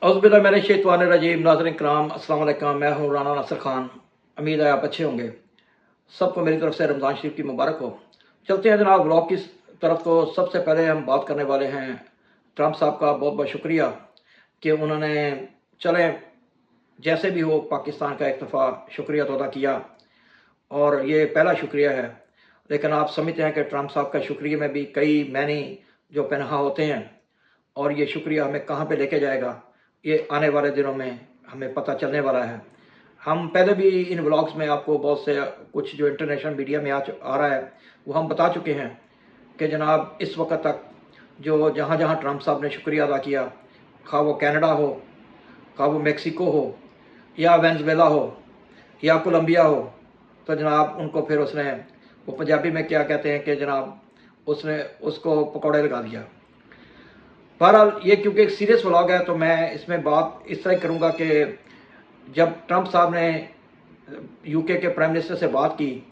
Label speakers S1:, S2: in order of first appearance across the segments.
S1: औज़ुबिल्लाहिमिनश्शैतानिर्रजीम। नाज़रीन किराम अस्सलाम वालेकुम। मैं हूँ राना नासिर खान। उम्मीद है आप अच्छे होंगे। सबको मेरी तरफ से रमज़ान शरीफ की मुबारक हो। चलते हैं जनाब व्लॉग की तरफ। तो सबसे पहले हम बात करने वाले हैं ट्रंप साहब का बहुत बहुत शुक्रिया कि उन्होंने चलें जैसे भी हो पाकिस्तान का एक दफ़ा शुक्रिया तो अदा किया, और ये पहला शुक्रिया है। लेकिन आप समझते हैं कि ट्रंप साहब का शुक्रिया में भी कई मैनी जो पनाहा होते हैं, और ये शुक्रिया हमें कहाँ पे लेके जाएगा ये आने वाले दिनों में हमें पता चलने वाला है। हम पहले भी इन व्लॉग्स में आपको बहुत से कुछ जो इंटरनेशनल मीडिया में आ रहा है वो हम बता चुके हैं कि जनाब इस वक्त तक जो जहाँ जहाँ ट्रंप साहब ने शुक्रिया अदा किया, खा वो कनाडा हो, खा वो मेक्सिको हो, या वेनेजुएला हो, या कोलंबिया हो, तो जनाब उनको फिर उसने, वो पंजाबी में क्या कहते हैं कि जनाब उसने उसको पकौड़े लगा दिया। बहरहाल ये क्योंकि एक सीरियस व्लॉग है तो मैं इसमें बात इस तरह करूँगा कि जब ट्रंप साहब ने यूके के प्राइम मिनिस्टर से बात की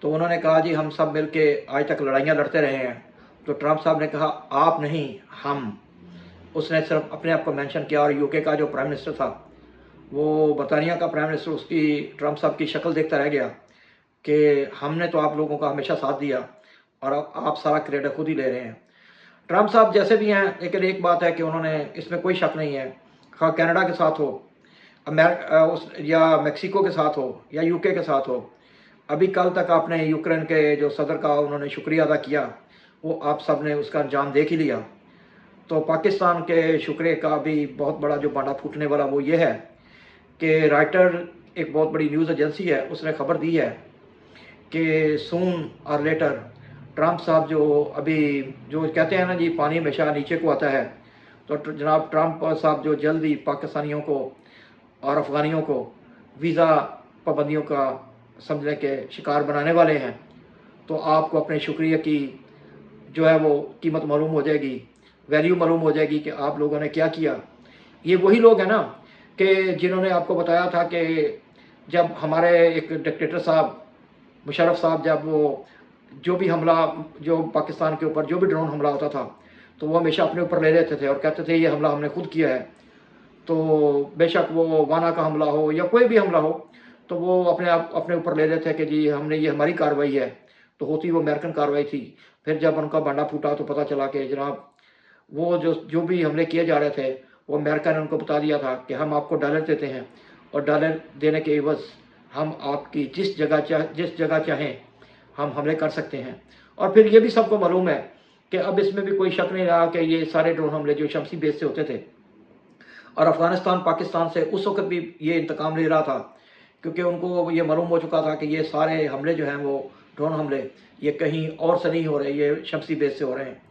S1: तो उन्होंने कहा जी हम सब मिल के आज तक लड़ाइयाँ लड़ते रहे हैं। तो ट्रंप साहब ने कहा आप नहीं, हम। उसने सिर्फ अपने आप को मेंशन किया, और यूके का जो प्राइम मिनिस्टर था, वो बरतानिया का प्राइम मिनिस्टर, उसकी ट्रंप साहब की शक्ल देखता रह गया कि हमने तो आप लोगों का हमेशा साथ दिया और अब आप सारा क्रेडिट खुद ही ले रहे हैं। ट्रंप साहब जैसे भी हैं, लेकिन एक बात है कि उन्होंने, इसमें कोई शक नहीं है, खा कनाडा के साथ हो, या मेक्सिको के साथ हो, या यूके के साथ हो, अभी कल तक आपने यूक्रेन के जो सदर का उन्होंने शुक्रिया अदा किया, वो आप सब ने उसका अंजाम देख ही लिया। तो पाकिस्तान के शुक्रिया का भी बहुत बड़ा जो बांडा फूटने वाला वो ये है कि राइटर, एक बहुत बड़ी न्यूज़ एजेंसी है, उसने खबर दी है कि सून और लेटर ट्रंप साहब जो अभी जो कहते हैं ना जी पानी हमेशा नीचे को आता है, तो जनाब ट्रंप साहब जो जल्द ही पाकिस्तानियों को और अफ़गानियों को वीज़ा पाबंदियों का समझने के शिकार बनाने वाले हैं। तो आपको अपने शुक्रिया की जो है वो कीमत मालूम हो जाएगी, वैल्यू मालूम हो जाएगी कि आप लोगों ने क्या किया। ये वही लोग हैं ना कि जिन्होंने आपको बताया था कि जब हमारे एक डिक्टेटर साहब मुशर्रफ साहब, जब वो जो भी हमला, जो पाकिस्तान के ऊपर जो भी ड्रोन हमला होता था, तो वो हमेशा अपने ऊपर ले लेते थे और कहते थे ये हमला हमने खुद किया है। तो बेशक वो वाना का हमला हो या कोई भी हमला हो, तो वो अपने ऊपर ले लेते कि जी हमने, ये हमारी कार्रवाई है। तो होती वो अमेरिकन कार्रवाई थी। फिर जब उनका बंडा फूटा तो पता चला कि जनाब वो जो जो भी हमले किए जा रहे थे, वो अमेरिका ने उनको बता दिया था कि हम आपको डॉलर देते हैं, और डॉलर देने के एवज हम आपकी जिस जगह चाहें हम हमले कर सकते हैं। और फिर ये भी सबको मालूम है कि अब इसमें भी कोई शक नहीं रहा कि ये सारे ड्रोन हमले जो शमसी बेस से होते थे, और अफ़गानिस्तान पाकिस्तान से उस वक्त भी ये इंतकाम ले रहा था, क्योंकि उनको ये मालूम हो चुका था कि ये सारे हमले जो हैं वो ड्रोन हमले ये कहीं और से नहीं हो रहे, ये शमसी बेस से हो रहे हैं।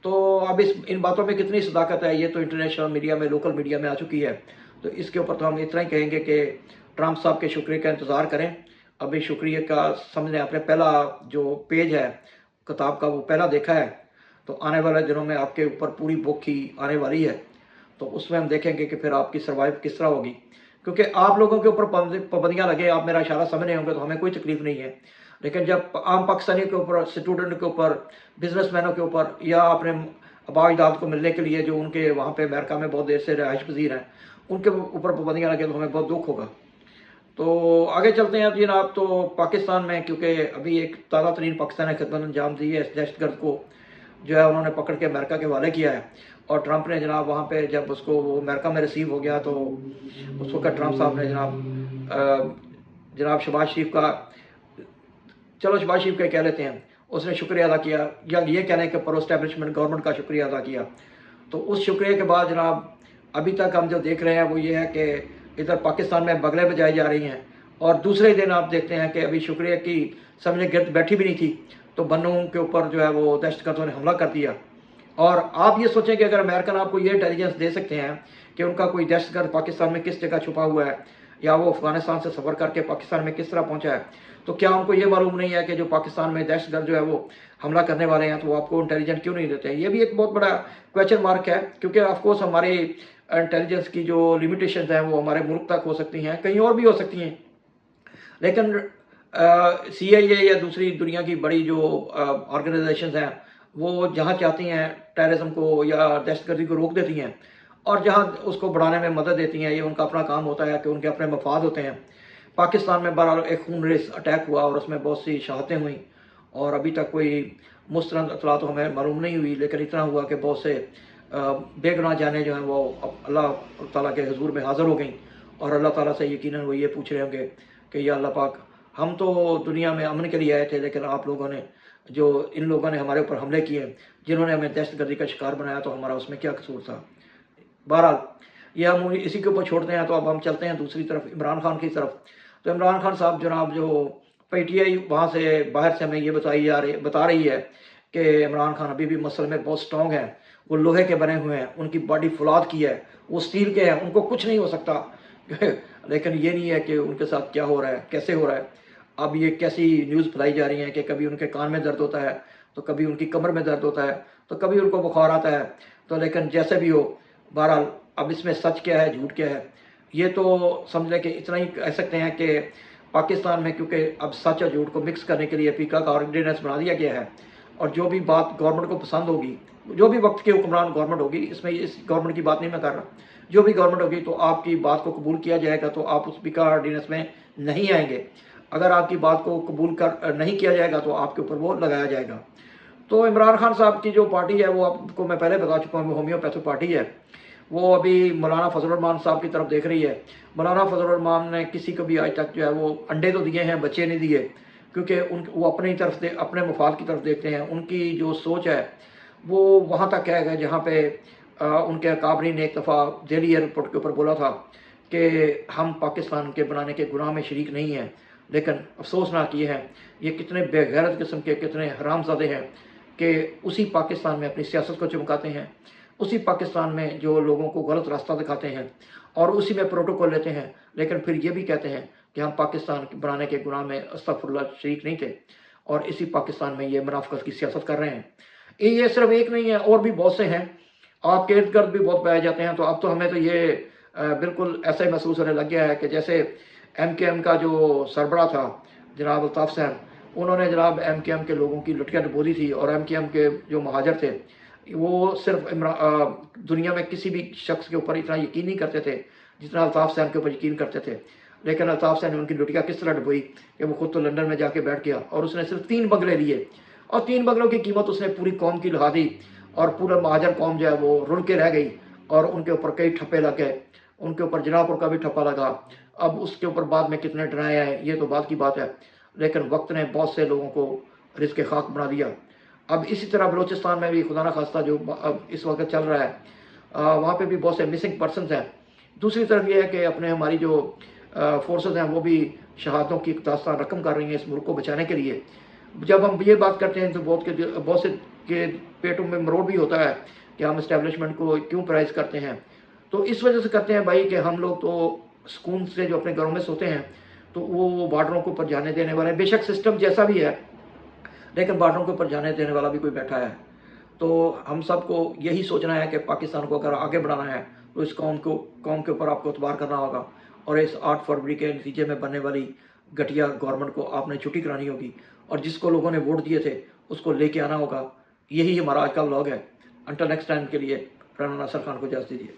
S1: तो अब इन बातों में कितनी सदाकत है ये तो इंटरनेशनल मीडिया में, लोकल मीडिया में आ चुकी है। तो इसके ऊपर तो हम इतना ही कहेंगे कि ट्रंप साहब के शुक्रिया का इंतज़ार करें। अभी शुक्रिया का समझने, आपने पहला जो पेज है किताब का वो पहला देखा है, तो आने वाले दिनों में आपके ऊपर पूरी बुक ही आने वाली है। तो उसमें हम देखेंगे कि फिर आपकी सर्वाइव किस तरह होगी, क्योंकि आप लोगों के ऊपर पाबंदियाँ लगे, आप मेरा इशारा समझ रहे होंगे, तो हमें कोई तकलीफ नहीं है। लेकिन जब आम पाकिस्तानियों के ऊपर, स्टूडेंट के ऊपर, बिजनेसमैनों के ऊपर, या अपने आबा अजदाद को मिलने के लिए जो उनके वहाँ पे अमेरिका में बहुत देर से रहायश पजीर हैं, उनके ऊपर पाबंदियाँ लगे, तो हमें बहुत दुख होगा। तो आगे चलते हैं जनाब। तो पाकिस्तान में क्योंकि अभी एक ताज़ा तरीन पाकिस्तान ने खिदमत अंजाम दी है, इस दहशतगर्द को जो है उन्होंने पकड़ के अमेरिका के हवाले किया है। और ट्रंप ने जनाब वहाँ पे जब उसको वो अमेरिका में रिसीव हो गया, तो उस वक्त ट्रंप साहब ने जनाब शहबाज शरीफ का, चलो शहबाज शरीफ का कह लेते हैं, उसने शुक्रिया अदा किया, या ये कहने के प्रो एस्टैब्लिशमेंट गवर्नमेंट का शुक्रिया अदा किया। तो उस शुक्रिया के बाद जनाब अभी तक हम जो देख रहे हैं वो ये है कि इधर पाकिस्तान में बगलें बजाई जा रही हैं, और दूसरे दिन आप देखते हैं कि अभी शुक्रिया की समझने गिरद बैठी भी नहीं थी, तो बन्नू के ऊपर जो है वो दहशतगर्दों ने हमला कर दिया। और आप ये सोचें कि अगर अमेरिकन आपको ये इंटेलिजेंस दे सकते हैं कि उनका कोई दहशतगर्द पाकिस्तान में किस जगह छुपा हुआ है, या वो अफगानिस्तान से सफ़र करके पाकिस्तान में किस तरह पहुंचा है, तो क्या उनको ये मालूम नहीं है कि जो पाकिस्तान में दहशतगर्द जो है वो हमला करने वाले हैं, तो वो आपको इंटेलिजेंस क्यों नहीं देते हैं? ये भी एक बहुत बड़ा क्वेश्चन मार्क है, क्योंकि ऑफकोर्स हमारी इंटेलिजेंस की जो लिमिटेशंस हैं वो हमारे मुल्क तक हो सकती हैं, कहीं और भी हो सकती हैं। लेकिन CIA या दूसरी दुनिया की बड़ी जो ऑर्गेनाइजेशंस हैं, वो जहाँ चाहती हैं टेररिज्म को या दहशतगर्दी को रोक देती हैं। اور جہاں اس کو بڑھانے میں مدد دیتی ہیں، یہ ان کا اپنا کام ہوتا ہے کہ ان کے اپنے مفاد ہوتے ہیں۔ پاکستان میں بہرحال ایک خون ریز اٹیک ہوا اور اس میں بہت سی شہادتیں ہوئیں، اور ابھی تک کوئی مستند اطلاع تو ہمیں معلوم نہیں ہوئی، لیکن اتنا ہوا کہ بہت سے بے گناہ جانیں جو ہیں وہ اللہ تعالیٰ کے حضور میں حاضر ہو گئیں، اور اللہ تعالیٰ سے یقیناً وہ یہ پوچھ رہے ہوں گے کہ یا اللہ پاک، ہم تو دنیا میں امن کے لیے آئے تھے، لیکن آپ لوگوں نے جو ان لوگوں نے ہمارے اوپر حملے کیے، جنہوں نے ہمیں دہشت گردی کا شکار بنایا، تو ہمارا اس میں کیا قصور تھا؟ بہرحال یہ ہم اسی کے اوپر چھوڑتے ہیں، تو اب ہم چلتے ہیں دوسری طرف، عمران خان کی طرف۔ تو عمران خان صاحب جناب، جو پی ٹی آئی وہاں سے باہر سے ہمیں یہ بتا رہی ہے کہ عمران خان ابھی بھی مسئلے میں بہت سٹرونگ ہیں، وہ لوہے کے بنے ہوئے ہیں، ان کی باڈی فولاد کی ہے، وہ اسٹیل کے ہیں، ان کو کچھ نہیں ہو سکتا۔ لیکن یہ نہیں ہے کہ ان کے ساتھ کیا ہو رہا ہے، کیسے ہو رہا ہے۔ اب یہ کیسی نیوز پھیلائی جا رہی ہیں کہ کبھی ان کے کان میں درد ہوتا ہے، تو کبھی ان کی کمر میں درد ہوتا ہے، تو کبھی ان کو بخار آتا ہے۔ تو لیکن جیسے بھی ہو، بہرحال اب اس میں سچ کیا ہے، جھوٹ کیا ہے، یہ تو سمجھ لیں کہ اتنا ہی کہہ سکتے ہیں کہ پاکستان میں کیونکہ اب سچ اور جھوٹ کو مکس کرنے کے لیے پیکا کا آرڈیننس بنا دیا گیا ہے، اور جو بھی بات گورنمنٹ کو پسند ہوگی، جو بھی وقت کے حکمران گورنمنٹ ہوگی، اس میں اس گورنمنٹ کی بات نہیں میں کر رہا، جو بھی گورنمنٹ ہوگی تو آپ کی بات کو قبول کیا جائے گا، تو آپ اس پیکا آرڈیننس میں نہیں آئیں گے۔ اگر آپ کی بات کو قبول نہیں کیا جائے گا تو آپ کے اوپر وہ لگایا جائے گا۔ تو عمران خان صاحب کی جو پارٹی ہے، وہ آپ کو میں پہلے بتا چکا ہوں، وہ ہومیوپیتھک پارٹی ہے، وہ ابھی مولانا فضل الرحمان صاحب کی طرف دیکھ رہی ہے۔ مولانا فضل الرحمان نے کسی کو بھی آج تک جو ہے وہ انڈے تو دیے ہیں، بچے نہیں دیے، کیونکہ وہ اپنی طرف اپنے مفاد کی طرف دیکھتے ہیں۔ ان کی جو سوچ ہے وہ وہاں تک ہے جہاں پہ ان کے اکابرین نے ایک دفعہ دہلی ایئرپورٹ کے اوپر بولا تھا کہ ہم پاکستان کے بنانے کے گناہ میں شریک نہیں ہیں، لیکن افسوسناک یہ ہے، یہ کتنے بے غیرت قسم کے، کتنے حرام زادے ہیں کہ اسی پاکستان میں اپنی سیاست کو چمکاتے ہیں، اسی پاکستان میں جو لوگوں کو غلط راستہ دکھاتے ہیں، اور اسی میں پروٹوکول لیتے ہیں، لیکن پھر یہ بھی کہتے ہیں کہ ہم پاکستان بنانے کے گناہ میں استغفر اللہ شریک نہیں تھے، اور اسی پاکستان میں یہ منافقت کی سیاست کر رہے ہیں۔ یہ صرف ایک نہیں ہے، اور بھی بہت سے ہیں، آپ کے ارد گرد بھی بہت پائے جاتے ہیں۔ تو اب تو ہمیں تو یہ بالکل ایسا ہی محسوس ہونے لگ گیا ہے کہ جیسے ایم کے ایم کا جو سربراہ تھا جناب الطاف حسین، انہوں نے جناب ایم کے ایم کے لوگوں کی لٹکیاں ڈبو دی تھی، اور ایم کے ایم کے جو مہاجر تھے وہ صرف دنیا میں کسی بھی شخص کے اوپر اتنا یقین نہیں کرتے تھے جتنا الطاف حسین کے اوپر یقین کرتے تھے، لیکن الطاف حسین نے ان کی لٹکیاں کس طرح ڈبوئی کہ وہ خود تو لندن میں جا کے بیٹھ گیا، اور اس نے صرف 3 بنگلے لیے، اور 3 بنگلوں کی قیمت اس نے پوری قوم کی لگا دی، اور پورا مہاجر قوم جو ہے وہ رل کے رہ گئی، اور ان کے اوپر کئی ٹھپے لگ گئے، ان کے اوپر جناح پور کا بھی ٹھپا لگا۔ اب اس کے اوپر بعد میں کتنے ڈرایا ہے یہ تو بعد کی بات ہے، لیکن وقت نے بہت سے لوگوں کو رزق خاک بنا دیا۔ اب اسی طرح بلوچستان میں بھی خدا نخواستہ جو اب اس وقت چل رہا ہے، وہاں پہ بھی بہت سے مسنگ پرسنز ہیں۔ دوسری طرف یہ ہے کہ اپنے ہماری جو فورسز ہیں وہ بھی شہادتوں کی ایک داستان رقم کر رہی ہیں اس ملک کو بچانے کے لیے۔ جب ہم یہ بات کرتے ہیں تو بہت سے کے پیٹوں میں مروڑ بھی ہوتا ہے کہ ہم اسٹیبلشمنٹ کو کیوں پرائز کرتے ہیں۔ تو اس وجہ سے کرتے ہیں بھائی کہ ہم لوگ تو سکون سے جو اپنے گھروں میں سوتے ہیں، تو وہ بارڈروں کے اوپر جانے دینے والے، بے شک سسٹم جیسا بھی ہے، لیکن بارڈروں کے اوپر جانے دینے والا بھی کوئی بیٹھا ہے۔ تو ہم سب کو یہی سوچنا ہے کہ پاکستان کو اگر آگے بڑھانا ہے تو اس قوم کے اوپر آپ کو اعتبار کرنا ہوگا، اور اس 8 فروری کے نتیجے میں بننے والی گھٹیا گورنمنٹ کو آپ نے چھٹی کرانی ہوگی، اور جس کو لوگوں نے ووٹ دیے تھے اس کو لے کے آنا ہوگا۔ یہی ہمارا آج کا ولاگ ہے۔ انٹل نیکسٹ ٹائم کے لیے رانا ناصر خان کو اجازت دیجیے۔